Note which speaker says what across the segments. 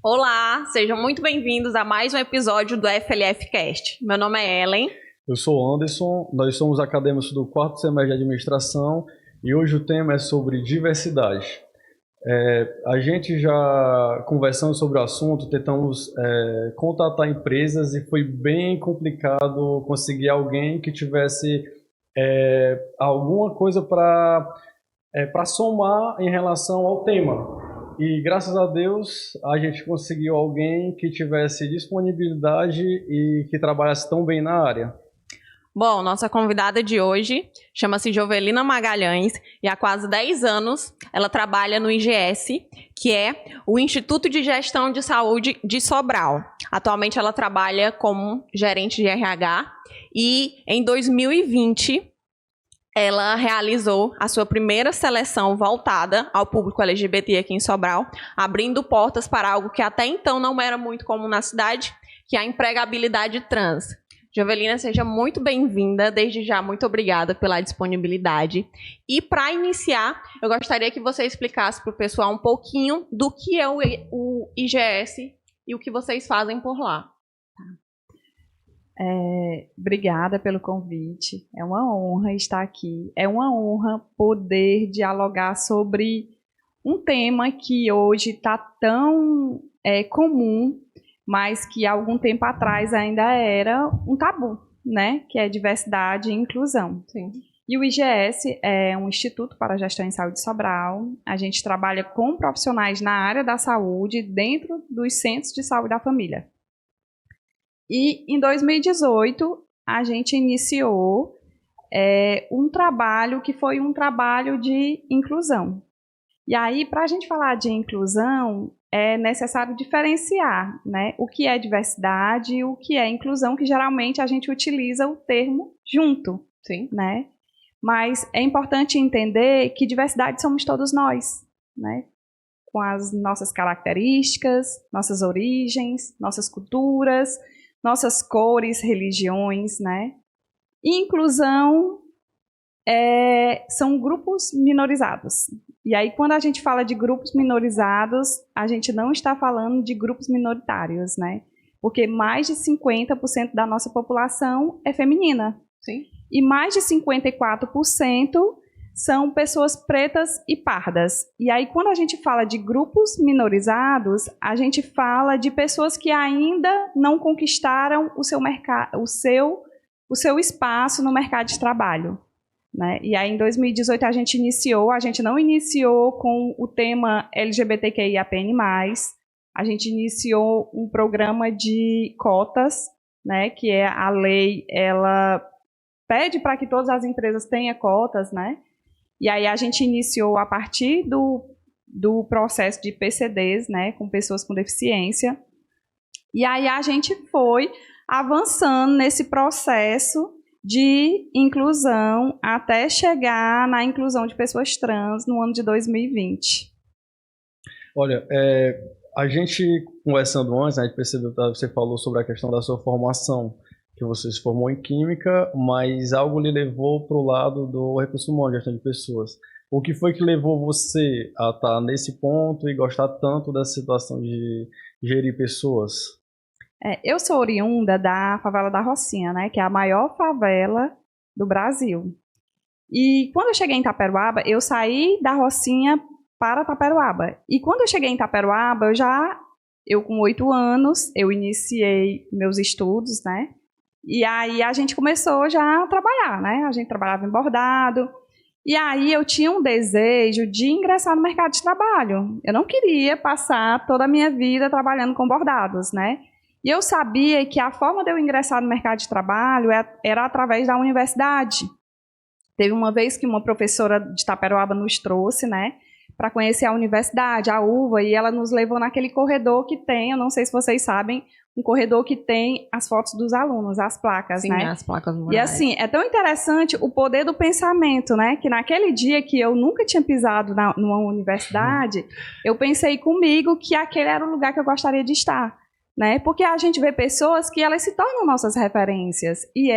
Speaker 1: Olá, sejam muito bem-vindos a mais um episódio do FLF Cast. Meu nome é Ellen.
Speaker 2: Eu sou Anderson, nós somos acadêmicos do quarto semestre de administração e hoje o tema é sobre diversidade. A gente já conversando sobre o assunto, tentamos contatar empresas e foi bem complicado conseguir alguém que tivesse alguma coisa para somar em relação ao tema. E graças a Deus a gente conseguiu alguém que tivesse disponibilidade e que trabalhasse tão bem na área.
Speaker 1: Bom, nossa convidada de hoje chama-se Jovelina Magalhães e há quase 10 anos ela trabalha no IGS, que é o Instituto de Gestão de Saúde de Sobral. Atualmente ela trabalha como gerente de RH e em 2020 ela realizou a sua primeira seleção voltada ao público LGBT aqui em Sobral, abrindo portas para algo que até então não era muito comum na cidade, que é a empregabilidade trans. Jovelina, seja muito bem-vinda. Desde já, muito obrigada pela disponibilidade. E, para iniciar, eu gostaria que você explicasse para o pessoal um pouquinho do que é o IGS e o que vocês fazem por lá.
Speaker 3: Obrigada pelo convite. É uma honra estar aqui. É uma honra poder dialogar sobre um tema que hoje está tão comum, mas que há algum tempo atrás ainda era um tabu, né? Que é diversidade e inclusão.
Speaker 1: Sim.
Speaker 3: E o IGS é um Instituto para a Gestão em Saúde de Sobral. A gente trabalha com profissionais na área da saúde dentro dos centros de saúde da família. E em 2018 a gente iniciou um trabalho que foi um trabalho de inclusão. E aí, para a gente falar de inclusão, é necessário diferenciar, né, o que é diversidade e o que é inclusão, que geralmente a gente utiliza o termo junto.
Speaker 1: Sim.
Speaker 3: Né? Mas é importante entender que diversidade somos todos nós, né? Com as nossas características, nossas origens, nossas culturas, nossas cores, religiões, né? E inclusão são grupos minorizados. E aí, quando a gente fala de grupos minorizados, a gente não está falando de grupos minoritários, né? Porque mais de 50% da nossa população é feminina.
Speaker 1: Sim.
Speaker 3: E mais de 54% são pessoas pretas e pardas. E aí, quando a gente fala de grupos minorizados, a gente fala de pessoas que ainda não conquistaram o seu espaço no mercado de trabalho. Né? E aí, em 2018, a gente não iniciou com o tema LGBTQIAPN+, a gente iniciou um programa de cotas, né, que é a lei, ela pede para que todas as empresas tenham cotas, né? E aí a gente iniciou a partir do processo de PCDs, né, com pessoas com deficiência. E aí a gente foi avançando nesse processo de inclusão até chegar na inclusão de pessoas trans no ano de 2020.
Speaker 2: Olha, a gente conversando antes, a gente percebeu que você falou sobre a questão da sua formação, que você se formou em Química, mas algo lhe levou para o lado do recurso humano, gestão de pessoas. O que foi que levou você a estar nesse ponto e gostar tanto dessa situação de gerir pessoas?
Speaker 3: Eu sou oriunda da favela da Rocinha, né, que é a maior favela do Brasil. E quando eu cheguei em Itaperuaba, eu saí da Rocinha para Itaperuaba. E quando eu cheguei em Itaperuaba, eu com 8 anos, eu iniciei meus estudos, né? E aí a gente começou já a trabalhar, né? A gente trabalhava em bordado. E aí eu tinha um desejo de ingressar no mercado de trabalho. Eu não queria passar toda a minha vida trabalhando com bordados, né? E eu sabia que a forma de eu ingressar no mercado de trabalho era através da universidade. Teve uma vez que uma professora de Itaperuaba nos trouxe, né, para conhecer a universidade, a UVA, e ela nos levou naquele corredor que tem, eu não sei se vocês sabem, um corredor que tem as fotos dos alunos, as placas,
Speaker 1: Sim,
Speaker 3: né?
Speaker 1: As placas murais.
Speaker 3: E assim, é tão interessante o poder do pensamento, né? Que naquele dia que eu nunca tinha pisado numa universidade, eu pensei comigo que aquele era o lugar que eu gostaria de estar, né? Porque a gente vê pessoas que elas se tornam nossas referências, e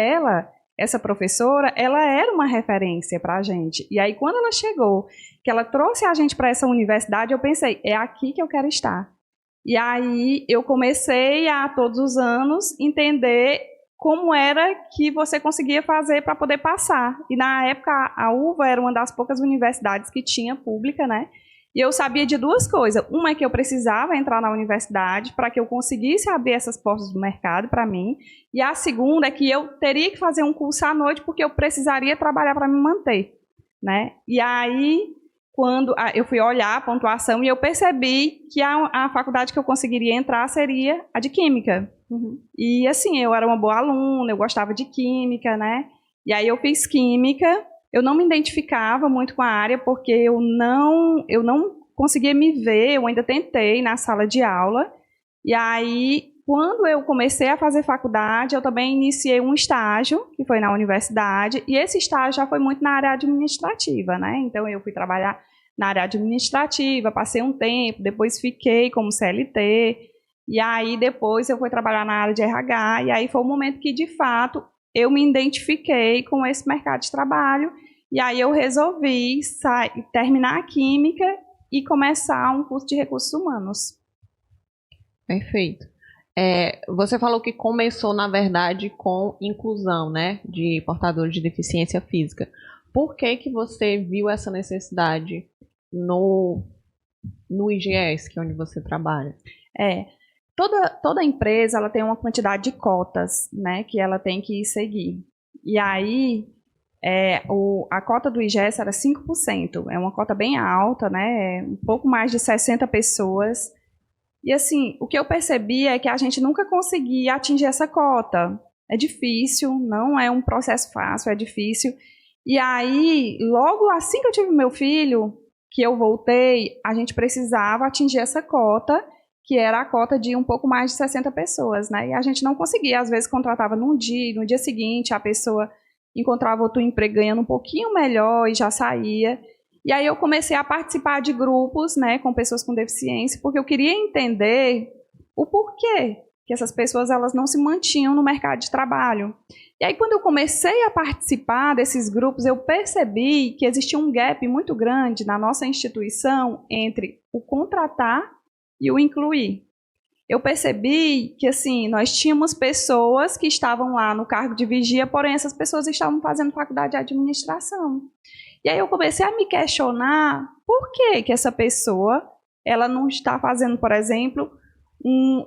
Speaker 3: essa professora, ela era uma referência para a gente. E aí, quando ela chegou, que ela trouxe a gente para essa universidade, eu pensei, é aqui que eu quero estar. E aí eu comecei a, todos os anos, entender como era que você conseguia fazer para poder passar. E na época a UVA era uma das poucas universidades que tinha pública, né? E eu sabia de duas coisas. Uma é que eu precisava entrar na universidade para que eu conseguisse abrir essas portas do mercado para mim. E a segunda é que eu teria que fazer um curso à noite porque eu precisaria trabalhar para me manter, né? E aí, quando eu fui olhar a pontuação e eu percebi que a faculdade que eu conseguiria entrar seria a de Química. E assim, eu era uma boa aluna, eu gostava de Química, né? E aí eu fiz Química. Eu não me identificava muito com a área porque eu não conseguia me ver, eu ainda tentei na sala de aula. E aí, quando eu comecei a fazer faculdade, eu também iniciei um estágio, que foi na universidade, e esse estágio já foi muito na área administrativa, né? Então, eu fui trabalhar na área administrativa, passei um tempo, depois fiquei como CLT, e aí depois eu fui trabalhar na área de RH, e aí foi o momento que, de fato, eu me identifiquei com esse mercado de trabalho, e aí eu resolvi terminar a Química e começar um curso de recursos humanos.
Speaker 1: Perfeito. Você falou que começou, na verdade, com inclusão, né, de portadores de deficiência física. Por que você viu essa necessidade no IGS, que é onde você trabalha?
Speaker 3: Toda empresa ela tem uma quantidade de cotas, né, que ela tem que seguir. E aí, a cota do IGS era 5%, é uma cota bem alta, né, um pouco mais de 60 pessoas. E assim, o que eu percebi é que a gente nunca conseguia atingir essa cota. É difícil, não é um processo fácil, é difícil. E aí, logo assim que eu tive meu filho, que eu voltei, a gente precisava atingir essa cota, que era a cota de um pouco mais de 60 pessoas, né? E a gente não conseguia, às vezes contratava num dia, no dia seguinte a pessoa encontrava outro emprego ganhando um pouquinho melhor e já saía. E aí eu comecei a participar de grupos, né, com pessoas com deficiência, porque eu queria entender o porquê que essas pessoas elas não se mantinham no mercado de trabalho. E aí quando eu comecei a participar desses grupos, eu percebi que existia um gap muito grande na nossa instituição entre o contratar e o incluir. Eu percebi que, assim, nós tínhamos pessoas que estavam lá no cargo de vigia, porém essas pessoas estavam fazendo faculdade de administração. E aí eu comecei a me questionar por que essa pessoa ela não está fazendo, por exemplo,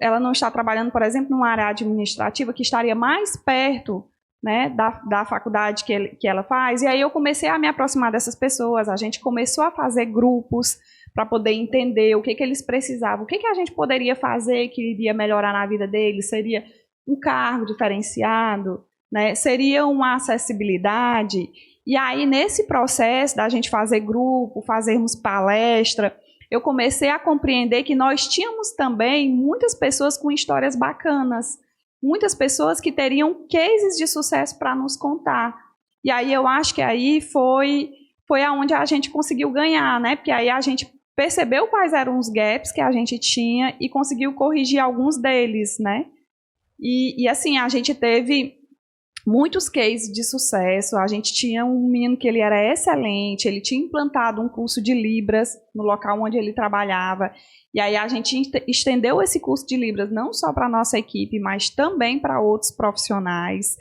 Speaker 3: ela não está trabalhando, por exemplo, numa área administrativa que estaria mais perto, né, da faculdade que ela faz. E aí eu comecei a me aproximar dessas pessoas, a gente começou a fazer grupos para poder entender o que eles precisavam, o que a gente poderia fazer que iria melhorar na vida deles, seria um cargo diferenciado, né, seria uma acessibilidade. E aí, nesse processo da gente fazer grupo, fazermos palestra, eu comecei a compreender que nós tínhamos também muitas pessoas com histórias bacanas, muitas pessoas que teriam cases de sucesso para nos contar. E aí eu acho que aí foi aonde a gente conseguiu ganhar, né? Porque aí a gente percebeu quais eram os gaps que a gente tinha e conseguiu corrigir alguns deles, né? E assim, a gente teve muitos cases de sucesso. A gente tinha um menino que ele era excelente, ele tinha implantado um curso de Libras no local onde ele trabalhava, e aí a gente estendeu esse curso de Libras não só para a nossa equipe, mas também para outros profissionais.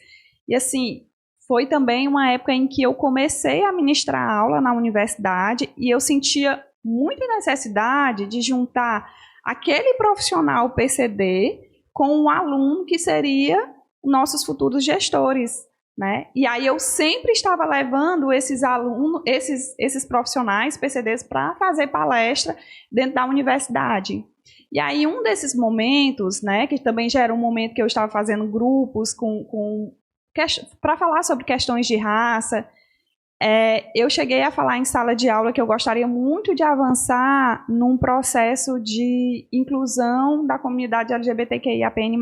Speaker 3: E assim, foi também uma época em que eu comecei a ministrar aula na universidade e eu sentia muita necessidade de juntar aquele profissional PCD com um aluno que seria nossos futuros gestores, né? E aí eu sempre estava levando esses alunos, esses profissionais PCDs para fazer palestra dentro da universidade. E aí um desses momentos, né, que também já era um momento que eu estava fazendo grupos para falar sobre questões de raça, eu cheguei a falar em sala de aula que eu gostaria muito de avançar num processo de inclusão da comunidade LGBTQIAPN+.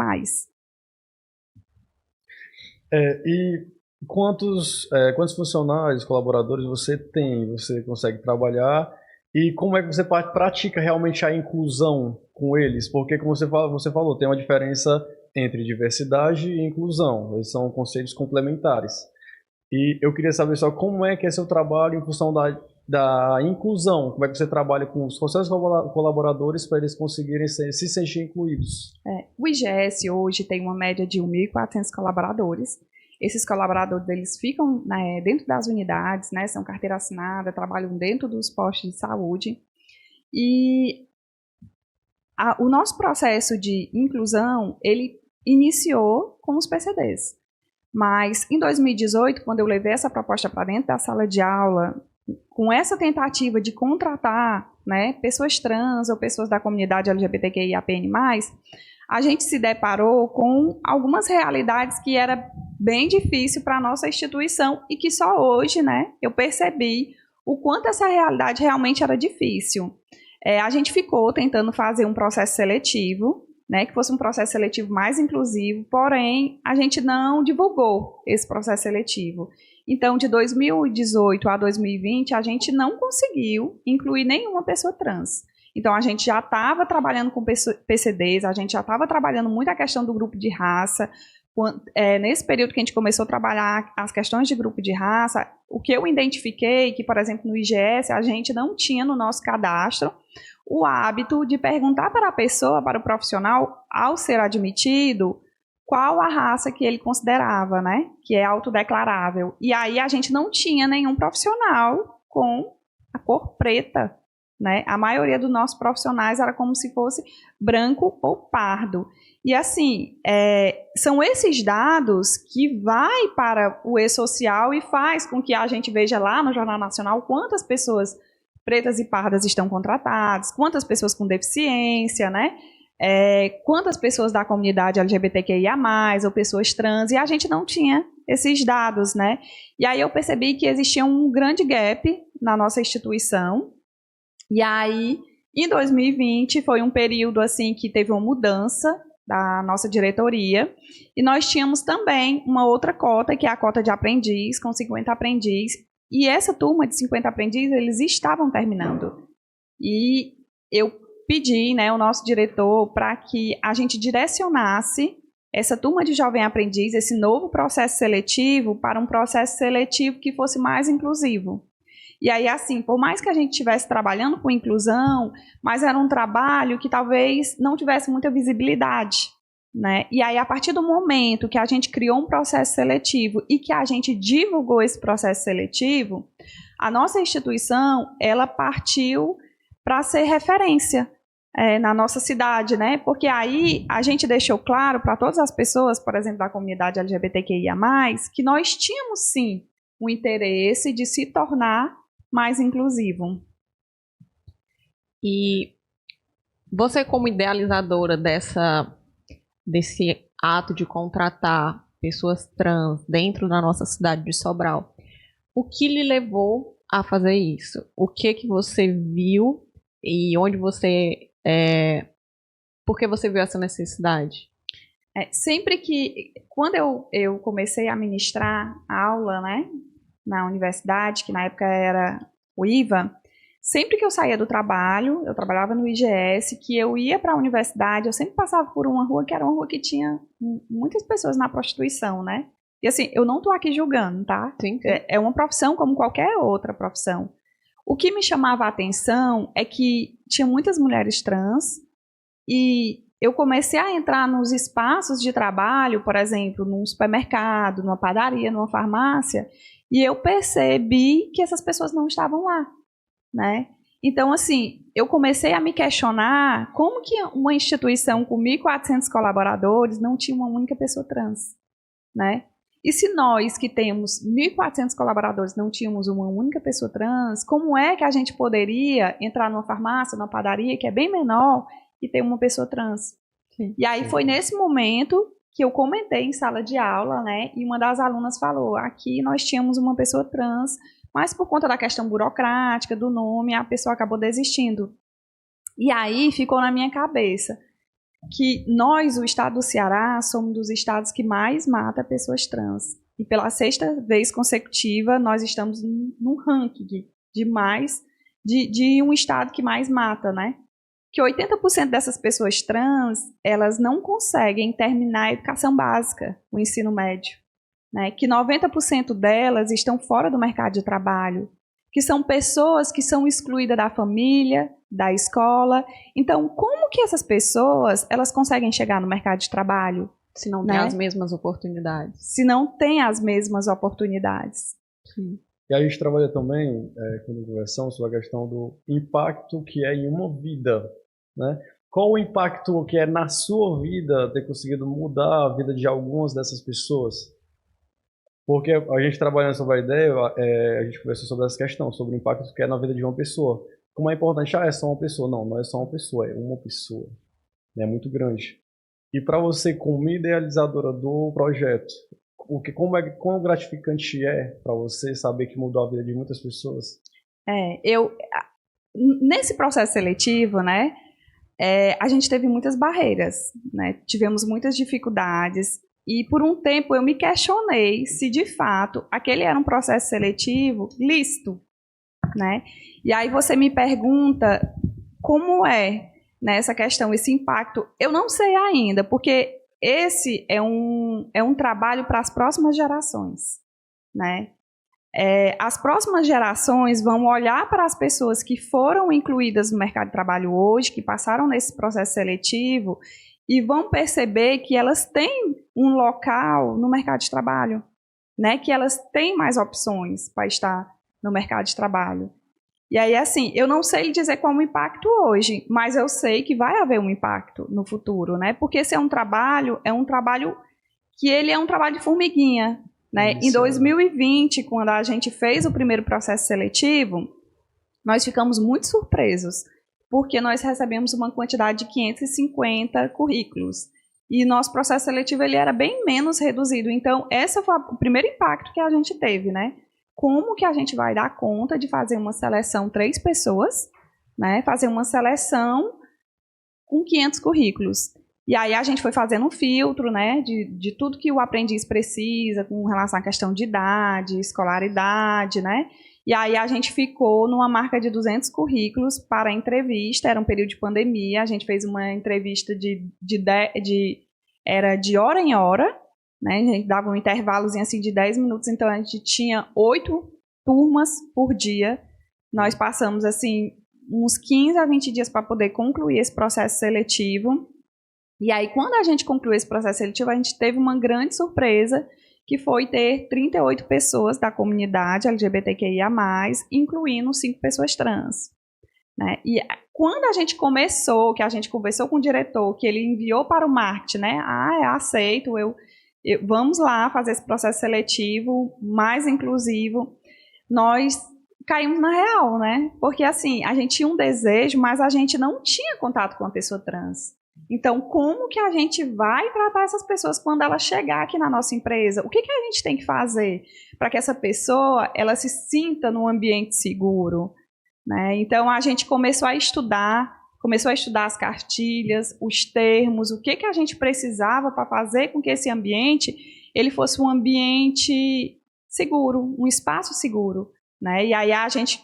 Speaker 2: E quantos funcionários, colaboradores você tem, você consegue trabalhar, e como é que você pratica realmente a inclusão com eles? Porque, como você falou, tem uma diferença entre diversidade e inclusão, eles são conceitos complementares. E eu queria saber só como é que é seu trabalho em função da inclusão? Como é que você trabalha com os conselhos colaboradores para eles conseguirem se sentir incluídos?
Speaker 3: O IGS hoje tem uma média de 1.400 colaboradores. Esses colaboradores, eles ficam, né, dentro das unidades, né, são carteira assinada, trabalham dentro dos postos de saúde. E o nosso processo de inclusão, ele iniciou com os PCDs. Mas em 2018, quando eu levei essa proposta para dentro da sala de aula, com essa tentativa de contratar, né, pessoas trans ou pessoas da comunidade LGBTQIAPN+, a gente se deparou com algumas realidades que era bem difícil para a nossa instituição e que só hoje, né, eu percebi o quanto essa realidade realmente era difícil. A gente ficou tentando fazer um processo seletivo, né, que fosse um processo seletivo mais inclusivo, porém, a gente não divulgou esse processo seletivo. Então, de 2018 a 2020, a gente não conseguiu incluir nenhuma pessoa trans. Então, a gente já estava trabalhando com PCDs, a gente já estava trabalhando muito a questão do grupo de raça. Nesse período que a gente começou a trabalhar as questões de grupo de raça, o que eu identifiquei, que, por exemplo, no IGS, a gente não tinha no nosso cadastro o hábito de perguntar para a pessoa, para o profissional, ao ser admitido, qual a raça que ele considerava, né, que é autodeclarável. E aí a gente não tinha nenhum profissional com a cor preta, né? A maioria dos nossos profissionais era como se fosse branco ou pardo. E assim, são esses dados que vai para o e-social e faz com que a gente veja lá no Jornal Nacional quantas pessoas pretas e pardas estão contratadas, quantas pessoas com deficiência, né? Quantas pessoas da comunidade LGBTQIA+, ou pessoas trans, e a gente não tinha esses dados, né? E aí eu percebi que existia um grande gap na nossa instituição, e aí, em 2020, foi um período assim que teve uma mudança da nossa diretoria, e nós tínhamos também uma outra cota, que é a cota de aprendiz, com 50 aprendiz, e essa turma de 50 aprendizes, eles estavam terminando. E eu pedi, né, o nosso diretor, para que a gente direcionasse essa turma de jovem aprendiz, esse novo processo seletivo, para um processo seletivo que fosse mais inclusivo. E aí, assim, por mais que a gente estivesse trabalhando com inclusão, mas era um trabalho que talvez não tivesse muita visibilidade, né? E aí, a partir do momento que a gente criou um processo seletivo e que a gente divulgou esse processo seletivo, a nossa instituição, ela partiu para ser referência na nossa cidade, né? Porque aí a gente deixou claro para todas as pessoas, por exemplo, da comunidade LGBTQIA+, que nós tínhamos, sim, o interesse de se tornar mais inclusivo.
Speaker 1: E você, como idealizadora desse ato de contratar pessoas trans dentro da nossa cidade de Sobral, o que lhe levou a fazer isso? O que você viu e onde você... por que você viu essa necessidade?
Speaker 3: Sempre que... Quando eu comecei a ministrar aula, né, na universidade, que na época era o IVA, sempre que eu saía do trabalho, eu trabalhava no IGS, que eu ia para a universidade, eu sempre passava por uma rua que era uma rua que tinha muitas pessoas na prostituição, né? E assim, eu não estou aqui julgando, tá?
Speaker 1: Sim.
Speaker 3: É uma profissão como qualquer outra profissão. O que me chamava a atenção é que tinha muitas mulheres trans e eu comecei a entrar nos espaços de trabalho, por exemplo, num supermercado, numa padaria, numa farmácia, e eu percebi que essas pessoas não estavam lá, né? Então, assim, eu comecei a me questionar como que uma instituição com 1.400 colaboradores não tinha uma única pessoa trans, né? E se nós, que temos 1.400 colaboradores, não tínhamos uma única pessoa trans, como é que a gente poderia entrar numa farmácia, numa padaria, que é bem menor, e ter uma pessoa trans?
Speaker 1: Sim.
Speaker 3: E aí foi nesse momento que eu comentei em sala de aula, né, e uma das alunas falou, aqui nós tínhamos uma pessoa trans, mas por conta da questão burocrática, do nome, a pessoa acabou desistindo. E aí ficou na minha cabeça que nós, o estado do Ceará, somos dos estados que mais mata pessoas trans. E pela 6ª vez consecutiva, num ranking de um estado que mais mata, né? Que 80% dessas pessoas trans, elas não conseguem terminar a educação básica, o ensino médio, né? Que 90% delas estão fora do mercado de trabalho, que são pessoas que são excluídas da família, da escola. Então, como que essas pessoas elas conseguem chegar no mercado de trabalho?
Speaker 1: Se não tem
Speaker 3: né?
Speaker 1: as mesmas oportunidades.
Speaker 3: Se não tem as mesmas oportunidades.
Speaker 1: Sim.
Speaker 2: E a gente trabalha também, quando conversamos, sobre a questão do impacto que é em uma vida, né? Qual o impacto que é na sua vida ter conseguido mudar a vida de algumas dessas pessoas? Porque a gente trabalhando sobre a ideia, a gente conversou sobre essa questão, sobre o impacto que é na vida de uma pessoa. Como é importante, é só uma pessoa. Não, não é só uma pessoa, é uma pessoa. É muito grande. E para você, como idealizadora do projeto, quão gratificante é para você saber que mudou a vida de muitas pessoas?
Speaker 3: Nesse processo seletivo, né, a gente teve muitas barreiras, né, tivemos muitas dificuldades, e por um tempo eu me questionei se de fato aquele era um processo seletivo lícito, né? E aí você me pergunta como nessa questão, esse impacto. Eu não sei ainda, porque esse é um trabalho para as próximas gerações, né? As próximas gerações vão olhar para as pessoas que foram incluídas no mercado de trabalho hoje, que passaram nesse processo seletivo, e vão perceber que elas têm um local no mercado de trabalho, né? Que elas têm mais opções para estar no mercado de trabalho. E aí, assim, eu não sei lhe dizer qual é o impacto hoje, mas eu sei que vai haver um impacto no futuro, né? Porque esse é um trabalho que ele é um trabalho de formiguinha, né? Em 2020, quando a gente fez o primeiro processo seletivo, nós ficamos muito surpresos, porque nós recebemos uma quantidade de 550 currículos. E nosso processo seletivo ele era bem menos reduzido. Então, esse foi o primeiro impacto que a gente teve, né? Como que a gente vai dar conta de fazer uma seleção 3 pessoas, né? Fazer uma seleção com 500 currículos. E aí a gente foi fazendo um filtro, né? De tudo que o aprendiz precisa com relação à questão de idade, escolaridade, né? E aí a gente ficou numa marca de 200 currículos para a entrevista. Era um período de pandemia. A gente fez uma entrevista era de hora em hora, né? A gente dava um intervalozinho assim de 10 minutos, então a gente tinha 8 turmas por dia. Nós passamos assim uns 15 a 20 dias para poder concluir esse processo seletivo. E aí, quando a gente concluiu esse processo seletivo, a gente teve uma grande surpresa, que foi ter 38 pessoas da comunidade LGBTQIA+, incluindo 5 pessoas trans. Né? E quando a gente começou, que a gente conversou com o diretor, que ele enviou para o marketing, né? Aceito, vamos lá fazer esse processo seletivo mais inclusivo, nós caímos na real, né? Porque assim, a gente tinha um desejo, mas a gente não tinha contato com a pessoa trans. Então, como que a gente vai tratar essas pessoas quando ela chegar aqui na nossa empresa? O que a gente tem que fazer para que essa pessoa ela se sinta num ambiente seguro? Né? Então, a gente começou a estudar as cartilhas, os termos, o que a gente precisava para fazer com que esse ambiente ele fosse um ambiente seguro, um espaço seguro. Né? E aí a gente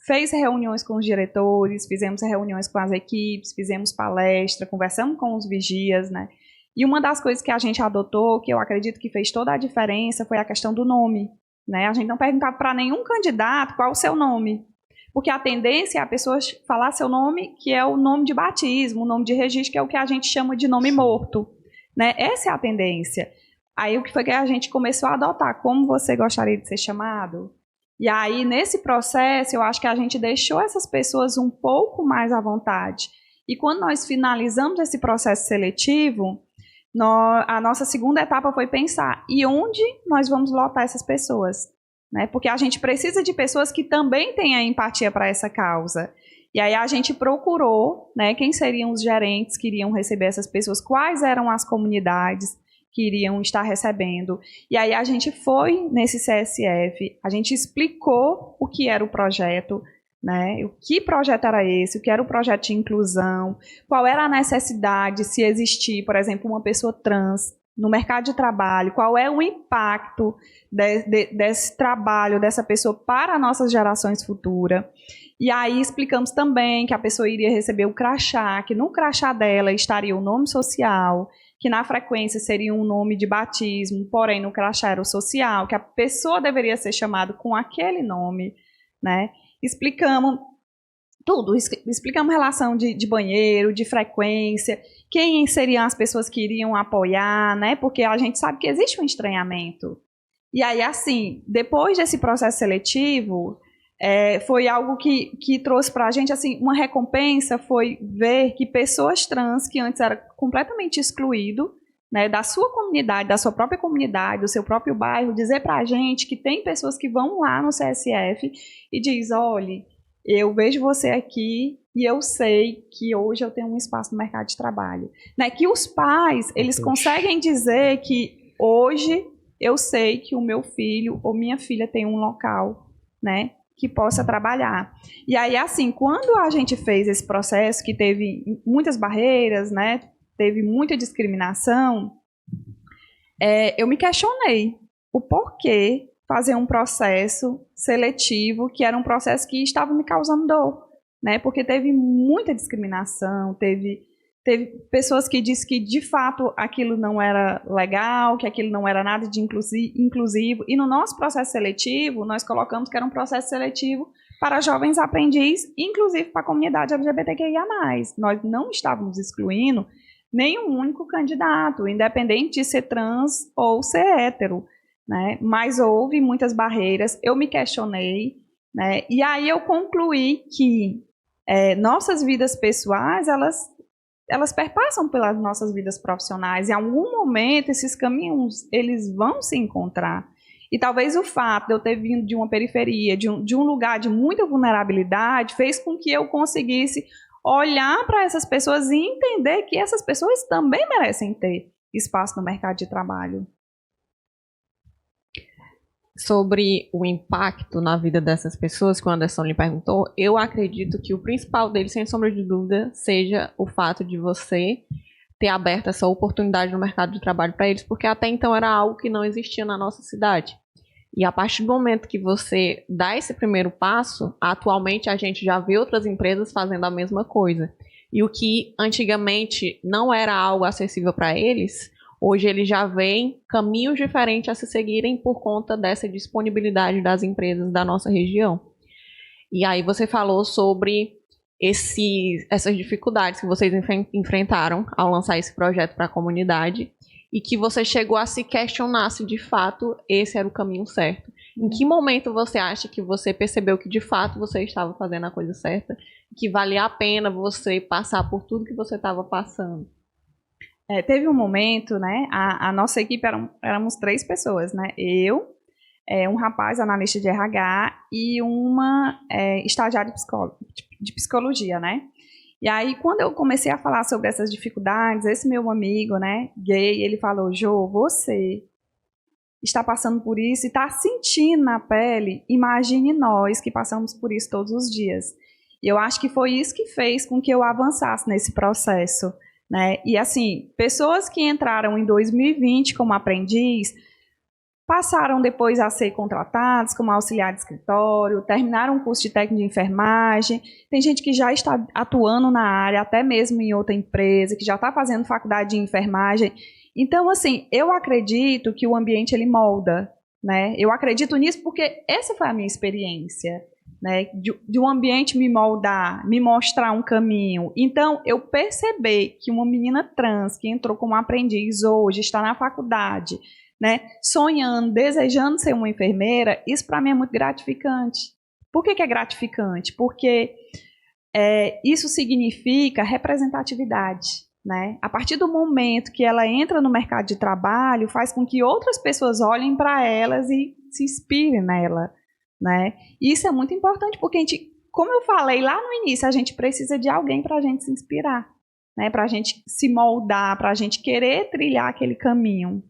Speaker 3: fez reuniões com os diretores, fizemos reuniões com as equipes, fizemos palestra, conversamos com os vigias, né? E uma das coisas que a gente adotou, que eu acredito que fez toda a diferença, foi a questão do nome, né? A gente não perguntava para nenhum candidato qual o seu nome, porque a tendência é a pessoa falar seu nome, que é o nome de batismo, o nome de registro, que é o que a gente chama de nome morto, né? Essa é a tendência. Aí o que foi que a gente começou a adotar? Como você gostaria de ser chamado? E aí, nesse processo, eu acho que a gente deixou essas pessoas um pouco mais à vontade. E quando nós finalizamos esse processo seletivo, a nossa segunda etapa foi pensar, e onde nós vamos lotar essas pessoas? Né? Porque a gente precisa de pessoas que também tenham empatia para essa causa. E aí a gente procurou, né, quem seriam os gerentes que iriam receber essas pessoas, quais eram as comunidades que iriam estar recebendo. E aí a gente foi nesse CSF, a gente explicou o que era o projeto, né? O que projeto era esse, o que era o projeto de inclusão, qual era a necessidade, se existir, por exemplo, uma pessoa trans no mercado de trabalho, qual é o impacto desse trabalho, dessa pessoa para nossas gerações futuras. E aí explicamos também que a pessoa iria receber o crachá, que no crachá dela estaria o nome social, que na frequência seria um nome de batismo, porém no crachá era o social, que a pessoa deveria ser chamada com aquele nome, né? explicamos tudo, explicamos relação de banheiro, de frequência, quem seriam as pessoas que iriam apoiar, né? Porque a gente sabe que existe um estranhamento. E aí, assim, depois desse processo seletivo, foi algo que trouxe para a gente, assim, uma recompensa, foi ver que pessoas trans, que antes eram completamente excluídos, né, da sua comunidade, da sua própria comunidade, do seu próprio bairro, dizer para a gente que tem pessoas que vão lá no CSF e diz, olha, eu vejo você aqui e eu sei que hoje eu tenho um espaço no mercado de trabalho. Né, que os pais, eles conseguem dizer que hoje eu sei que o meu filho ou minha filha tem um local, né, que possa trabalhar. E aí, assim, quando a gente fez esse processo, que teve muitas barreiras, né, teve muita discriminação, eu me questionei o porquê fazer um processo seletivo, que era um processo que estava me causando dor, né, porque teve muita discriminação, teve pessoas que disseram que, de fato, aquilo não era legal, que aquilo não era nada de inclusivo. E no nosso processo seletivo, nós colocamos que era um processo seletivo para jovens aprendizes, inclusive para a comunidade LGBTQIA+. Nós não estávamos excluindo nenhum único candidato, independente de ser trans ou ser hétero, né? Mas houve muitas barreiras, eu me questionei, né? E aí eu concluí que nossas vidas pessoais, elas perpassam pelas nossas vidas profissionais. Em algum momento, esses caminhos, eles vão se encontrar. E talvez o fato de eu ter vindo de uma periferia, de um lugar de muita vulnerabilidade, fez com que eu conseguisse olhar para essas pessoas e entender que essas pessoas também merecem ter espaço no mercado de trabalho.
Speaker 1: Sobre o impacto na vida dessas pessoas, que o Anderson lhe perguntou, eu acredito que o principal dele, sem sombra de dúvida, seja o fato de você ter aberto essa oportunidade no mercado de trabalho para eles, porque até então era algo que não existia na nossa cidade. E a partir do momento que você dá esse primeiro passo, atualmente a gente já vê outras empresas fazendo a mesma coisa. E o que antigamente não era algo acessível para eles, hoje eles já veem caminhos diferentes a se seguirem por conta dessa disponibilidade das empresas da nossa região. E aí você falou sobre essas dificuldades que vocês enfrentaram ao lançar esse projeto para a comunidade e que você chegou a se questionar se de fato esse era o caminho certo. Em que momento você acha que você percebeu que de fato você estava fazendo a coisa certa, que valia a pena você passar por tudo que você estava passando?
Speaker 3: Teve um momento, né, a nossa equipe éramos 3 pessoas, né, eu, um rapaz analista de RH e uma estagiária de psicologia, né. E aí, quando eu comecei a falar sobre essas dificuldades, esse meu amigo, né, gay, ele falou, Jô, você está passando por isso e está sentindo na pele, imagine nós que passamos por isso todos os dias. E eu acho que foi isso que fez com que eu avançasse nesse processo, né? E assim, pessoas que entraram em 2020 como aprendiz, passaram depois a ser contratados como auxiliar de escritório, terminaram um curso de técnico de enfermagem, tem gente que já está atuando na área, até mesmo em outra empresa, que já está fazendo faculdade de enfermagem. Então, assim, eu acredito que o ambiente ele molda, né? Eu acredito nisso porque essa foi a minha experiência, né? De um ambiente me moldar, me mostrar um caminho. Então, eu perceber que uma menina trans que entrou como aprendiz hoje, está na faculdade, né, sonhando, desejando ser uma enfermeira, isso para mim é muito gratificante. Por que é gratificante? Porque isso significa representatividade, né? A partir do momento que ela entra no mercado de trabalho, faz com que outras pessoas olhem para elas e se inspirem nela, né? E isso é muito importante porque a gente, como eu falei lá no início, a gente precisa de alguém para a gente se inspirar, né? Para a gente se moldar, para a gente querer trilhar aquele caminho.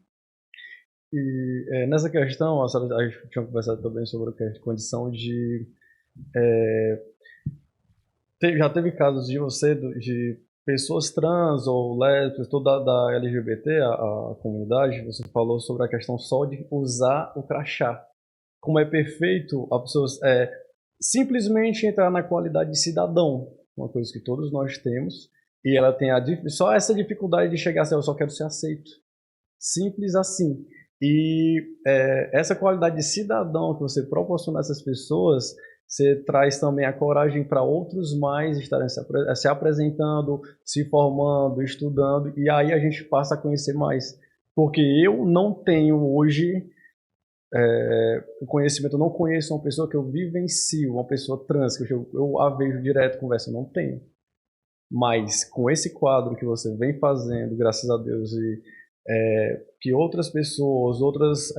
Speaker 2: E nessa questão, a gente tinha conversado também sobre a condição de... já teve casos de você, de pessoas trans ou lésbicas, toda da LGBT, a comunidade, você falou sobre a questão só de usar o crachá. Como é perfeito a pessoa simplesmente entrar na qualidade de cidadão, uma coisa que todos nós temos, e ela tem só essa dificuldade de chegar assim, eu só quero ser aceito. Simples assim. E essa qualidade de cidadão que você proporciona a essas pessoas você traz também a coragem para outros mais estarem se apresentando, se formando, estudando, e aí a gente passa a conhecer mais. Porque eu não tenho hoje o conhecimento, eu não conheço uma pessoa que eu vivencio, uma pessoa trans, que eu a vejo direto, conversa, eu não tenho. Mas com esse quadro que você vem fazendo, graças a Deus, e que outras pessoas, outras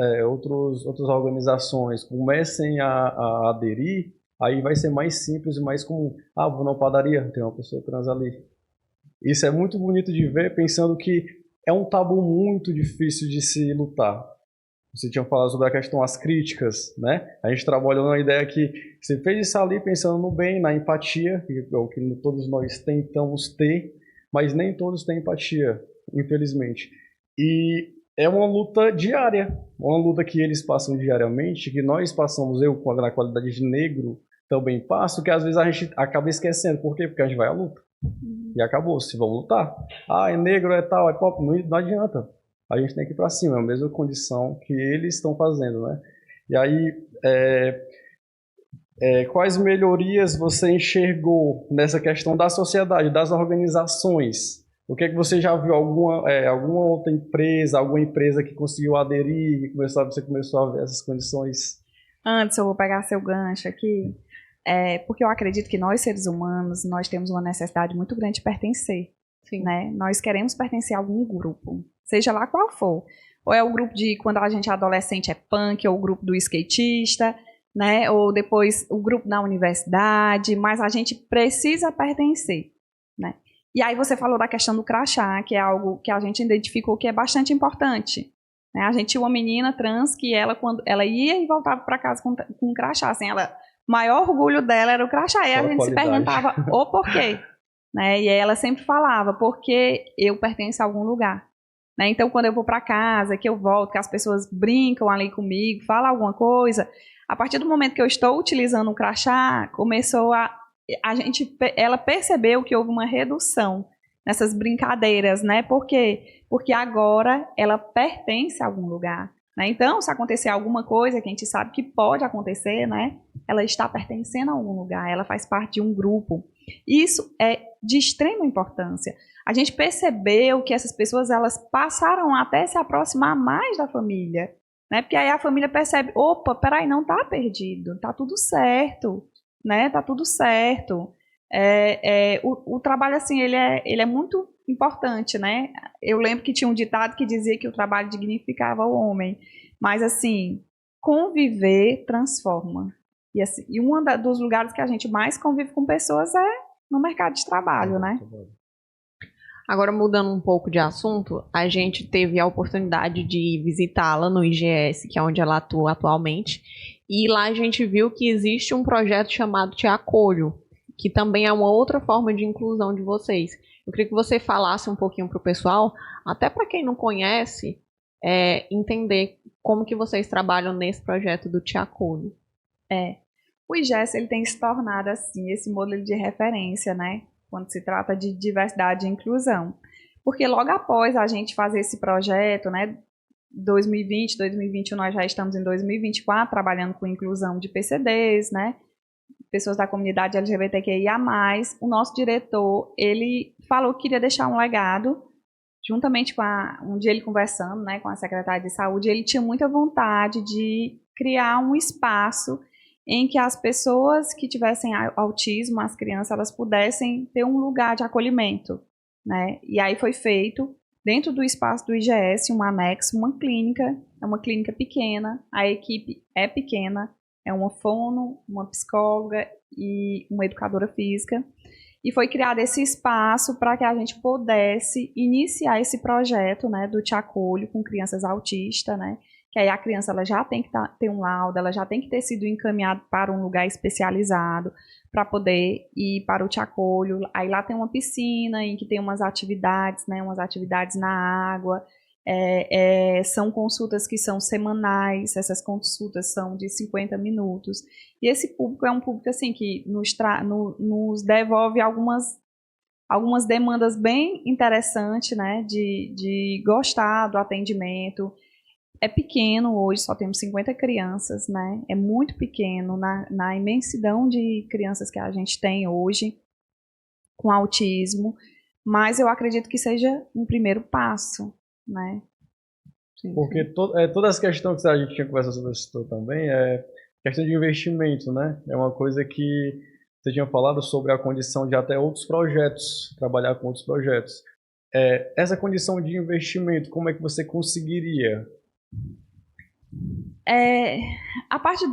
Speaker 2: organizações comecem a aderir, aí vai ser mais simples e mais comum. Ah, vou na padaria, tem uma pessoa trans ali. Isso é muito bonito de ver, pensando que é um tabu muito difícil de se lutar. Você tinha falado sobre a questão das críticas, né? A gente trabalhou na ideia que você fez isso ali pensando no bem, na empatia, que é o que todos nós tentamos ter, mas nem todos têm empatia, infelizmente. E é uma luta diária, uma luta que eles passam diariamente, que nós passamos, eu na qualidade de negro também passo, que às vezes a gente acaba esquecendo. Por quê? Porque a gente vai à luta. E acabou-se, vamos lutar. Ah, é negro, é tal, é pop, não adianta. A gente tem que ir para cima, é a mesma condição que eles estão fazendo, né? E aí, quais melhorias você enxergou nessa questão da sociedade, das organizações? O que é que você já viu? Alguma outra empresa, alguma empresa que conseguiu aderir, que você começou a ver essas condições?
Speaker 3: Antes, eu vou pegar seu gancho aqui, porque eu acredito que nós, seres humanos, nós temos uma necessidade muito grande de pertencer.
Speaker 1: Sim.
Speaker 3: Né? Nós queremos pertencer a algum grupo, seja lá qual for. Ou é o grupo de quando a gente é adolescente é punk, ou o grupo do skatista, né? Ou depois o grupo na universidade, mas a gente precisa pertencer, né? E aí você falou da questão do crachá, que é algo que a gente identificou que é bastante importante. Né? A gente tinha uma menina trans que quando ela ia e voltava para casa com um crachá, assim, o maior orgulho dela era o crachá, e a gente se perguntava o porquê. Né? E aí ela sempre falava, porque eu pertenço a algum lugar. Né? Então, quando eu vou para casa, que eu volto, que as pessoas brincam ali comigo, falam alguma coisa, a partir do momento que eu estou utilizando o crachá, começou ela percebeu que houve uma redução nessas brincadeiras, né? Por quê? Porque agora ela pertence a algum lugar. Né? Então, se acontecer alguma coisa, que a gente sabe que pode acontecer, né? Ela está pertencendo a algum lugar, ela faz parte de um grupo. Isso é de extrema importância. A gente percebeu que essas pessoas elas passaram até se aproximar mais da família, né? Porque aí a família percebe, opa, peraí, não está perdido, está tudo certo, né? Tá tudo certo. O trabalho assim ele é muito importante, né? Eu lembro que tinha um ditado que dizia que o trabalho dignificava o homem, mas assim conviver transforma. E, assim, dos lugares que a gente mais convive com pessoas é no mercado de trabalho, né?
Speaker 1: Agora, mudando um pouco de assunto, a gente teve a oportunidade de visitá-la no IGS, que é onde ela atua atualmente, e lá a gente viu que existe um projeto chamado Te Acolho, que também é uma outra forma de inclusão de vocês. Eu queria que você falasse um pouquinho para o pessoal, até para quem não conhece, entender como que vocês trabalham nesse projeto do Te Acolho.
Speaker 3: O IGES ele tem se tornado assim esse modelo de referência, né, quando se trata de diversidade e inclusão, porque logo após a gente fazer esse projeto, né, 2020, 2021 nós já estamos em 2024 trabalhando com inclusão de PCDs, né, pessoas da comunidade LGBTQIA+, o nosso diretor ele falou que queria deixar um legado, juntamente com um dia ele conversando, né, com a secretária de saúde, ele tinha muita vontade de criar um espaço em que as pessoas que tivessem autismo, as crianças, elas pudessem ter um lugar de acolhimento, né? E aí foi feito, dentro do espaço do IGS, um anexo, uma clínica, é uma clínica pequena, a equipe é pequena, é uma fono, uma psicóloga e uma educadora física, e foi criado esse espaço para que a gente pudesse iniciar esse projeto, né, do Te Acolho com crianças autistas, né? Que aí a criança ela já tem que ter um laudo, ela já tem que ter sido encaminhada para um lugar especializado para poder ir para o Te Acolho. Aí lá tem uma piscina em que tem umas atividades, né, umas atividades na água, são consultas que são semanais, essas consultas são de 50 minutos. E esse público é um público assim, que nos devolve algumas demandas bem interessantes, né, de gostar do atendimento. é pequeno hoje, só temos 50 crianças, né? É muito pequeno na imensidão de crianças que a gente tem hoje com autismo, mas eu acredito que seja um primeiro passo, né?
Speaker 2: Sim, porque toda essa questão que a gente tinha conversado sobre isso também é questão de investimento, né? É uma coisa que você tinha falado sobre a condição de até outros projetos, trabalhar com outros projetos. Essa condição de investimento, como é que você conseguiria?
Speaker 3: A parte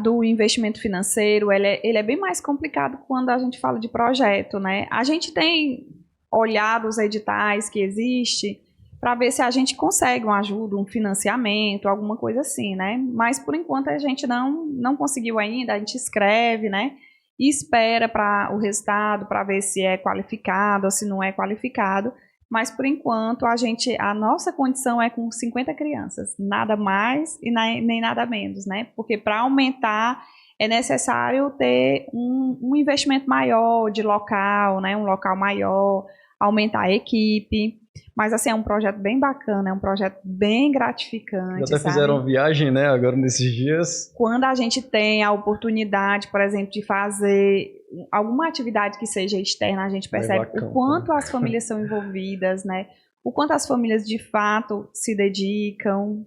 Speaker 3: do investimento financeiro, ele é bem mais complicado quando a gente fala de projeto, né? A gente tem olhado os editais que existem para ver se a gente consegue uma ajuda, um financiamento, alguma coisa assim, né? Mas, por enquanto, a gente não conseguiu ainda, a gente escreve, né? E espera para o resultado, para ver se é qualificado ou se não é qualificado. Mas, por enquanto, a nossa condição é com 50 crianças, nada mais e nem nada menos, né? Porque para aumentar é necessário ter um investimento maior de local, né? Um local maior, aumentar a equipe. Mas, assim, é um projeto bem bacana, é um projeto bem gratificante.
Speaker 2: Já até fizeram viagem, né, agora nesses dias?
Speaker 3: Quando a gente tem a oportunidade, por exemplo, de fazer alguma atividade que seja externa, a gente percebe o quanto as famílias são envolvidas, né? O quanto as famílias, de fato, se dedicam.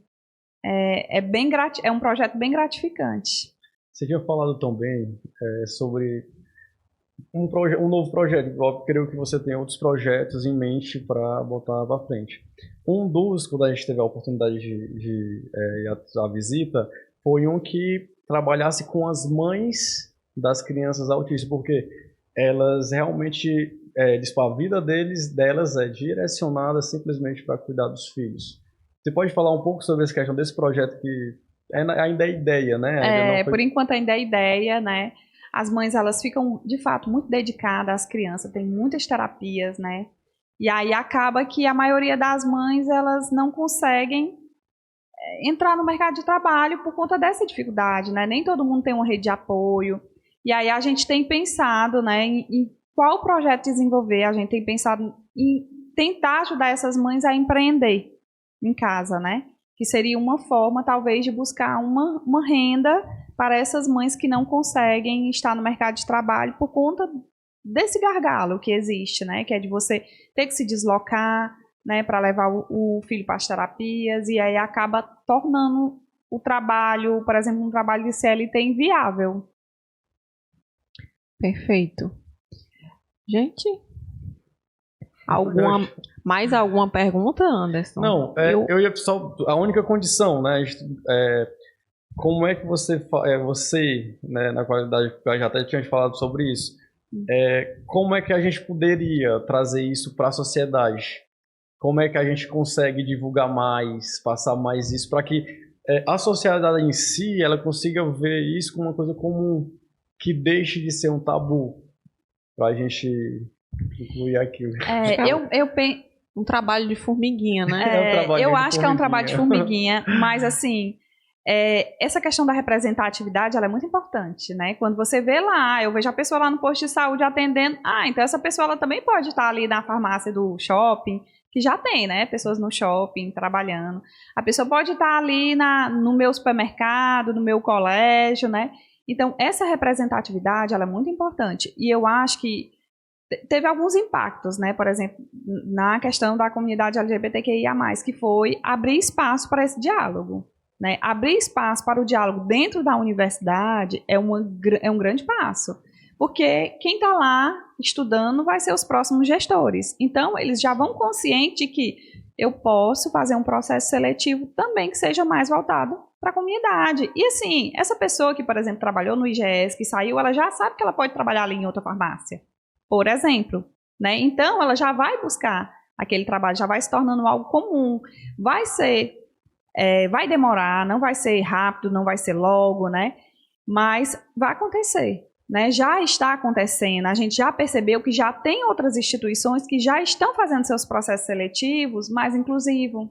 Speaker 3: É um projeto bem gratificante.
Speaker 2: Você tinha falado também sobre um novo projeto. Eu creio que você tem outros projetos em mente para botar para frente. Um dos, quando a gente teve a oportunidade de ir à visita, foi um que trabalhasse com as mães das crianças autistas, porque elas realmente, a vida delas é direcionada simplesmente para cuidar dos filhos. Você pode falar um pouco sobre essa questão desse projeto que ainda é ideia, né?
Speaker 3: Por enquanto ainda é ideia, né? As mães, elas ficam, de fato, muito dedicadas às crianças, tem muitas terapias, né? E aí acaba que a maioria das mães, elas não conseguem entrar no mercado de trabalho por conta dessa dificuldade, né? Nem todo mundo tem uma rede de apoio. E aí a gente tem pensado, né, em qual projeto desenvolver, a gente tem pensado em tentar ajudar essas mães a empreender em casa, né? Que seria uma forma, talvez, de buscar uma renda para essas mães que não conseguem estar no mercado de trabalho por conta desse gargalo que existe, né? Que é de você ter que se deslocar, né, para levar o filho para as terapias, e aí acaba tornando o trabalho, por exemplo, um trabalho de CLT inviável.
Speaker 1: Perfeito. Gente, mais alguma pergunta, Anderson?
Speaker 2: Não, eu ia só. A única condição, né? Como é que você, né, na qualidade que eu já até tinha falado sobre isso, como é que a gente poderia trazer isso para a sociedade? Como é que a gente consegue divulgar mais, passar mais isso, para que a sociedade em si ela consiga ver isso como uma coisa comum, que deixe de ser um tabu, para a gente incluir aquilo.
Speaker 1: Um trabalho de formiguinha, né?
Speaker 3: Eu acho que é um trabalho de formiguinha, mas assim, essa questão da representatividade, ela é muito importante, né? Quando você vê lá, eu vejo a pessoa lá no posto de saúde atendendo, então essa pessoa ela também pode estar ali na farmácia do shopping, que já tem, né? Pessoas no shopping trabalhando. A pessoa pode estar ali no meu supermercado, no meu colégio, né? Então, essa representatividade, ela é muito importante. E eu acho que teve alguns impactos, né? Por exemplo, na questão da comunidade LGBTQIA+, que foi abrir espaço para esse diálogo, né? Abrir espaço para o diálogo dentro da universidade é um grande passo. Porque quem está lá estudando vai ser os próximos gestores. Então, eles já vão consciente de que eu posso fazer um processo seletivo também que seja mais voltado para a comunidade. E assim, essa pessoa que, por exemplo, trabalhou no IGS, que saiu, ela já sabe que ela pode trabalhar ali em outra farmácia, por exemplo, né? Então, ela já vai buscar aquele trabalho, já vai se tornando algo comum. Vai demorar, não vai ser rápido, não vai ser logo, né? Mas vai acontecer, né? Já está acontecendo, a gente já percebeu que já tem outras instituições que já estão fazendo seus processos seletivos mais inclusivos,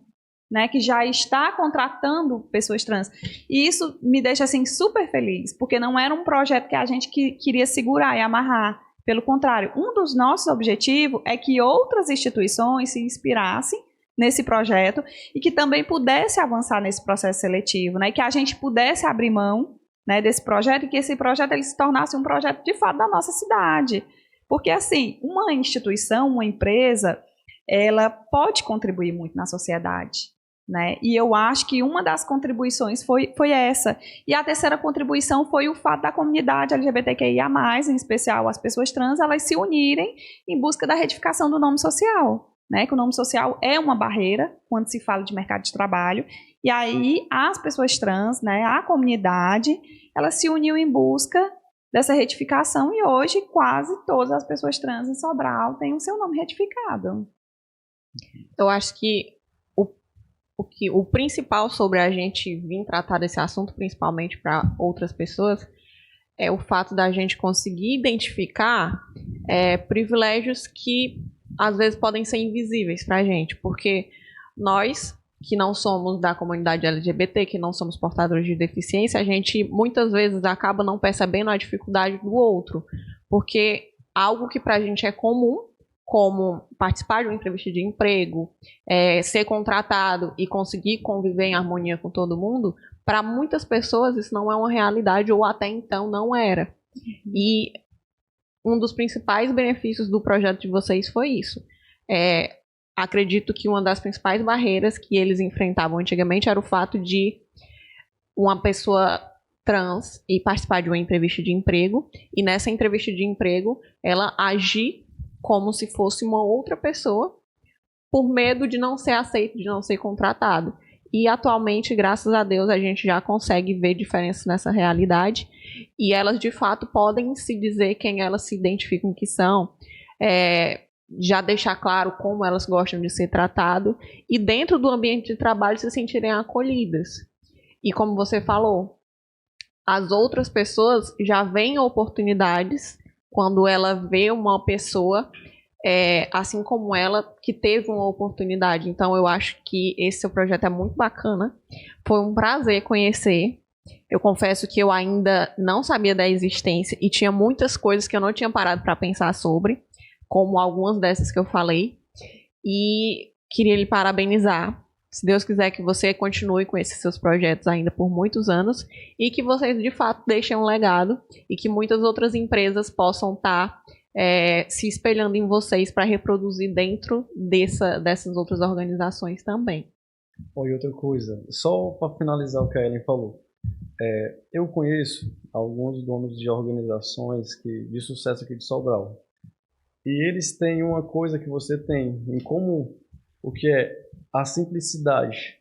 Speaker 3: né, que já está contratando pessoas trans. E isso me deixa assim super feliz, porque não era um projeto que a gente queria segurar e amarrar. Pelo contrário, um dos nossos objetivos é que outras instituições se inspirassem nesse projeto e que também pudesse avançar nesse processo seletivo, né? Que a gente pudesse abrir mão, né, desse projeto e que esse projeto ele se tornasse um projeto de fato da nossa cidade. Porque, assim, uma instituição, uma empresa, ela pode contribuir muito na sociedade, né? E eu acho que uma das contribuições foi essa. E a terceira contribuição foi o fato da comunidade LGBTQIA+, em especial as pessoas trans, elas se unirem em busca da retificação do nome social, né? Que o nome social é uma barreira quando se fala de mercado de trabalho. E aí as pessoas trans, né, a comunidade, ela se uniu em busca dessa retificação e hoje quase todas as pessoas trans em Sobral têm o seu nome retificado.
Speaker 1: Eu acho que o principal sobre a gente vir tratar desse assunto, principalmente para outras pessoas, é o fato da gente conseguir identificar privilégios que às vezes podem ser invisíveis para a gente, porque nós que não somos da comunidade LGBT, que não somos portadores de deficiência, a gente muitas vezes acaba não percebendo a dificuldade do outro, porque algo que para a gente é comum, como participar de uma entrevista de emprego, ser contratado e conseguir conviver em harmonia com todo mundo, para muitas pessoas isso não é uma realidade ou até então não era. E um dos principais benefícios do projeto de vocês foi isso. Acredito que uma das principais barreiras que eles enfrentavam antigamente era o fato de uma pessoa trans ir participar de uma entrevista de emprego e nessa entrevista de emprego ela agir como se fosse uma outra pessoa por medo de não ser aceito, de não ser contratado. E atualmente, graças a Deus, a gente já consegue ver diferença nessa realidade e elas de fato podem se dizer quem elas se identificam que são, já deixar claro como elas gostam de ser tratadas e dentro do ambiente de trabalho se sentirem acolhidas. E como você falou, as outras pessoas já veem oportunidades quando ela vê uma pessoa assim como ela que teve uma oportunidade. Então eu acho que esse seu projeto é muito bacana. Foi um prazer conhecer. Eu confesso que eu ainda não sabia da existência e tinha muitas coisas que eu não tinha parado para pensar sobre, como algumas dessas que eu falei, e queria lhe parabenizar. Se Deus quiser que você continue com esses seus projetos ainda por muitos anos e que vocês de fato deixem um legado e que muitas outras empresas possam estar se espelhando em vocês para reproduzir dentro dessas outras organizações também.
Speaker 2: E outra coisa, só para finalizar o que a Ellen falou, eu conheço alguns donos de organizações de sucesso aqui de Sobral. E eles têm uma coisa que você tem em comum, o que é a simplicidade.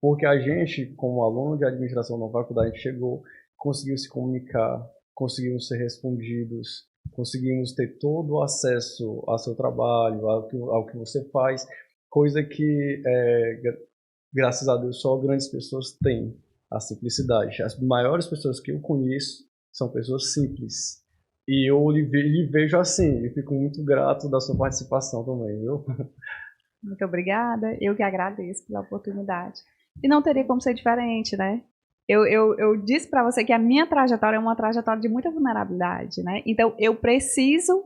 Speaker 2: Porque a gente, como aluno de administração na faculdade, chegou, conseguiu se comunicar, conseguimos ser respondidos, conseguimos ter todo o acesso ao seu trabalho, ao que você faz, coisa que, graças a Deus, só grandes pessoas têm, a simplicidade. As maiores pessoas que eu conheço são pessoas simples. E eu lhe vejo assim, e fico muito grato da sua participação também, viu?
Speaker 3: Muito obrigada, eu que agradeço pela oportunidade. E não teria como ser diferente, né? Eu disse para você que a minha trajetória é uma trajetória de muita vulnerabilidade, né? Então, eu preciso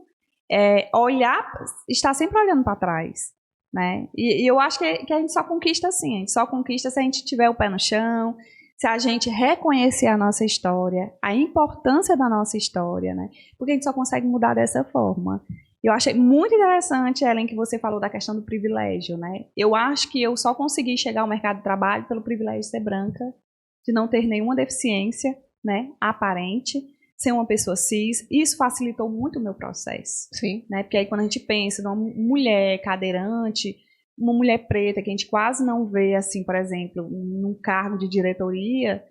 Speaker 3: estar sempre olhando para trás, né? E eu acho que a gente só conquista assim, a gente só conquista se a gente tiver o pé no chão, se a gente reconhecer a nossa história, a importância da nossa história, né? Porque a gente só consegue mudar dessa forma. Eu achei muito interessante, Ellen, que você falou da questão do privilégio, né? Eu acho que eu só consegui chegar ao mercado de trabalho pelo privilégio de ser branca, de não ter nenhuma deficiência, né, aparente, ser uma pessoa cis. Isso facilitou muito o meu processo.
Speaker 1: Sim.
Speaker 3: Né? Porque aí quando a gente pensa numa mulher cadeirante, uma mulher preta, que a gente quase não vê, assim, por exemplo, num cargo de diretoria,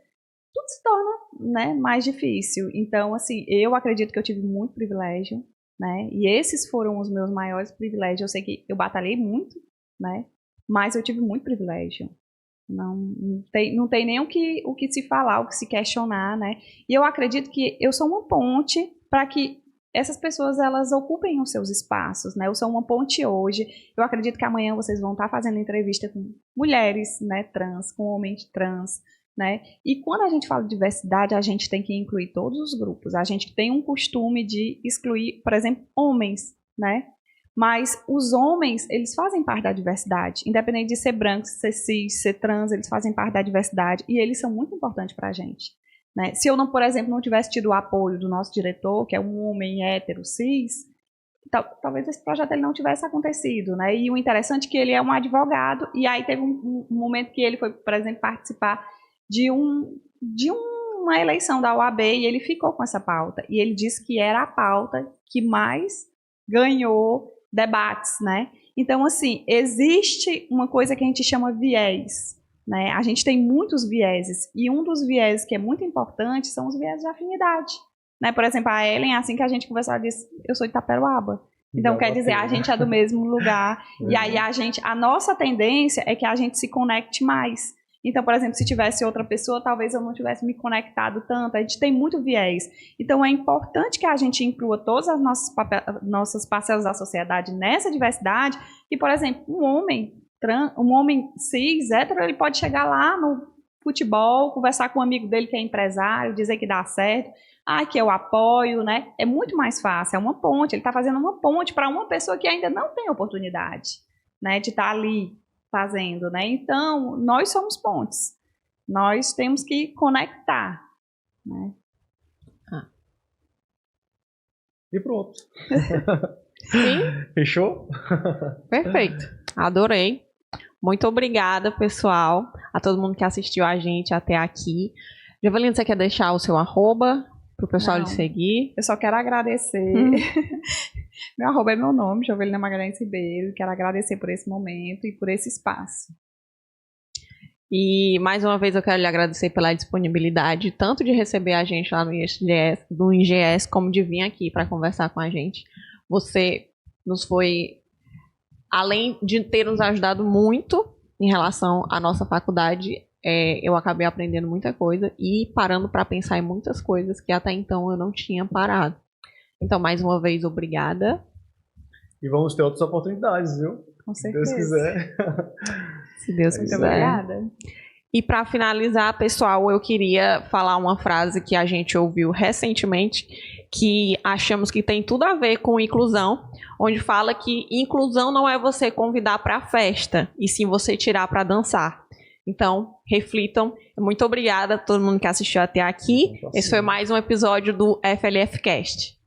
Speaker 3: tudo se torna, né, mais difícil. Então, assim, eu acredito que eu tive muito privilégio, né, e esses foram os meus maiores privilégios. Eu sei que eu batalhei muito, né, mas eu tive muito privilégio. Não tem nem o que se falar, o que se questionar, né, e eu acredito que eu sou uma ponte para que essas pessoas, elas ocupem os seus espaços, né? Eu sou uma ponte hoje. Eu acredito que amanhã vocês vão estar fazendo entrevista com mulheres, né, trans, com homens trans, né? E quando a gente fala de diversidade, a gente tem que incluir todos os grupos. A gente tem um costume de excluir, por exemplo, homens, né? Mas os homens, eles fazem parte da diversidade. Independente de ser branco, ser cis, ser trans, eles fazem parte da diversidade. E eles são muito importantes para a gente. Né? Se eu, não, por exemplo, não tivesse tido o apoio do nosso diretor, que é um homem hétero, cis, talvez esse projeto ele não tivesse acontecido. Né? E o interessante é que ele é um advogado, e aí teve um momento que ele foi, por exemplo, participar de uma eleição da OAB, e ele ficou com essa pauta. E ele disse que era a pauta que mais ganhou debates, né? Então, assim, existe uma coisa que a gente chama viés, né? A gente tem muitos vieses, e um dos vieses que é muito importante são os vieses de afinidade, né? Por exemplo, a Ellen, assim que a gente conversou, ela disse, eu sou de Itaperuaba. Então, quer dizer, a gente é do mesmo lugar, e aí a nossa tendência é que a gente se conecte mais. Então, por exemplo, se tivesse outra pessoa, talvez eu não tivesse me conectado tanto. A gente tem muito viés. Então, é importante que a gente inclua todas as nossas parcelas da sociedade nessa diversidade. E, por exemplo, um homem cis, hétero, ele pode chegar lá no futebol, conversar com um amigo dele que é empresário, dizer que dá certo, que eu apoio, né? É muito mais fácil, é uma ponte. Ele está fazendo uma ponte para uma pessoa que ainda não tem oportunidade, né, de estar ali fazendo, né? Então, nós somos pontes. Nós temos que conectar, né?
Speaker 2: E pronto.
Speaker 1: Sim.
Speaker 2: Fechou?
Speaker 1: Perfeito. Adorei. Muito obrigada, pessoal, a todo mundo que assistiu a gente até aqui. Jovelina, você quer deixar o seu arroba para o pessoal lhe seguir?
Speaker 3: Eu só quero agradecer. Meu arroba é meu nome, Jovelina Magalhães Ribeiro. Quero agradecer por esse momento e por esse espaço.
Speaker 1: E, mais uma vez, eu quero lhe agradecer pela disponibilidade, tanto de receber a gente lá no IGS, como de vir aqui para conversar com a gente. Você nos foi, além de ter nos ajudado muito em relação à nossa faculdade, eu acabei aprendendo muita coisa e parando para pensar em muitas coisas que até então eu não tinha parado. Então, mais uma vez, obrigada.
Speaker 2: E vamos ter outras oportunidades, viu?
Speaker 3: Com certeza.
Speaker 2: Se Deus quiser.
Speaker 1: Se Deus quiser.
Speaker 3: Muito obrigada.
Speaker 1: E para finalizar, pessoal, eu queria falar uma frase que a gente ouviu recentemente, que achamos que tem tudo a ver com inclusão, onde fala que inclusão não é você convidar para a festa, e sim você tirar para dançar. Então, reflitam. Muito obrigada a todo mundo que assistiu até aqui. Esse foi mais um episódio do FLF Cast.